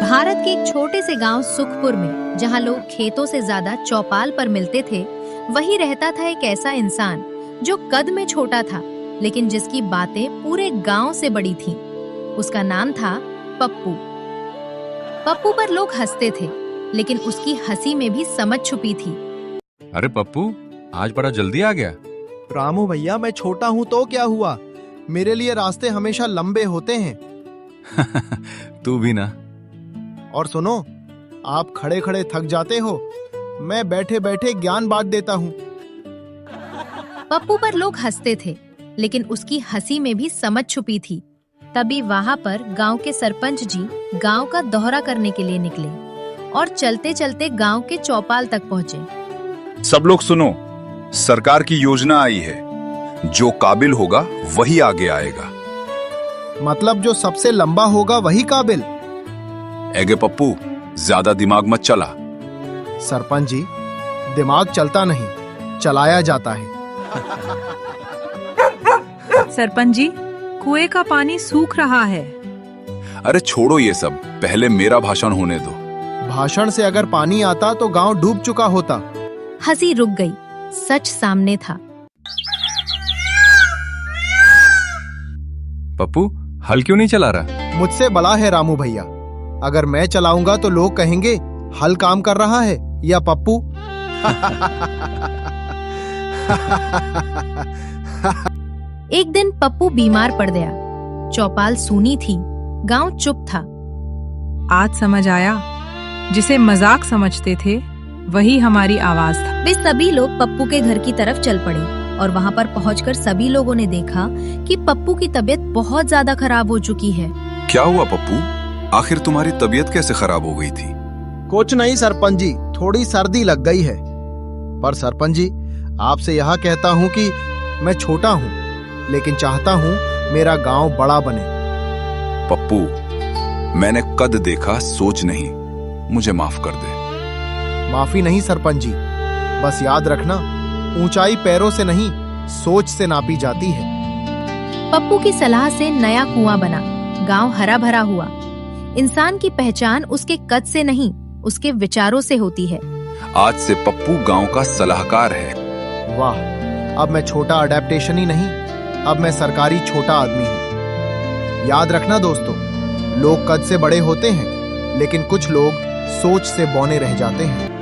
भारत के एक छोटे से गांव सुखपुर में, जहां लोग खेतों से ज्यादा चौपाल पर मिलते थे, वही रहता था एक ऐसा इंसान जो कद में छोटा था, लेकिन जिसकी बातें पूरे गांव से बड़ी थीं। उसका नाम था पप्पू। पप्पू पर लोग हंसते थे, लेकिन उसकी हंसी में भी समझ छुपी थी। अरे पप्पू, आज बड़ा जल्दी आ गया। रामू भैया, मैं छोटा हूँ तो क्या हुआ, मेरे लिए रास्ते हमेशा लंबे होते हैं। तू भी ना। और सुनो, आप खड़े खड़े थक जाते हो, मैं बैठे बैठे ज्ञान बांट देता हूँ। पप्पू पर लोग हंसते थे, लेकिन उसकी हंसी में भी समझ छुपी थी। तभी वहां पर गांव के सरपंच जी गांव का दौरा करने के लिए निकले और चलते चलते गांव के चौपाल तक पहुंचे। सब लोग सुनो, सरकार की योजना आई है, जो काबिल होगा वही आगे आएगा। मतलब जो सबसे लंबा होगा वही काबिल? एगे पप्पू, ज्यादा दिमाग मत चला। सरपंच जी, दिमाग चलता नहीं, चलाया जाता है। सरपंच जी, कुएं का पानी सूख रहा है। अरे छोड़ो ये सब, पहले मेरा भाषण होने दो। भाषण से अगर पानी आता तो गांव डूब चुका होता। हंसी रुक गई, सच सामने था। पप्पू, हल क्यों नहीं चला रहा? मुझसे बड़ा है रामू भैया, अगर मैं चलाऊंगा तो लोग कहेंगे हल काम कर रहा है या पप्पू। एक दिन पप्पू बीमार पड़ गया। चौपाल सूनी थी, गांव चुप था। आज समझ आया, जिसे मजाक समझते थे वही हमारी आवाज था। वे सभी लोग पप्पू के घर की तरफ चल पड़े और वहां पर पहुंचकर सभी लोगों ने देखा कि पप्पू की तबीयत बहुत ज्यादा खराब हो चुकी है। क्या हुआ पप्पू? आखिर तुम्हारी तबीयत कैसे खराब हो गई थी? कुछ नहीं सरपंच जी, थोड़ी सर्दी लग गई है। पर सरपंच जी, आपसे यह कहता हूँ कि मैं छोटा हूँ, लेकिन चाहता हूँ मेरा गांव बड़ा बने। पप्पू, मैंने कद देखा, सोच नहीं, मुझे माफ कर दे। माफी नहीं सरपंच जी, बस याद रखना, ऊंचाई पैरों से नहीं सोच से नापी जाती है। पप्पू की सलाह से नया कुआं बना, गांव हरा भरा हुआ। इंसान की पहचान उसके कद से नहीं, उसके विचारों से होती है। आज से पप्पू गांव का सलाहकार है। वाह, अब मैं छोटा अडेप्टेशन ही नहीं, अब मैं सरकारी छोटा आदमी हूँ। याद रखना दोस्तों, लोग कद से बड़े होते हैं, लेकिन कुछ लोग सोच से बौने रह जाते हैं।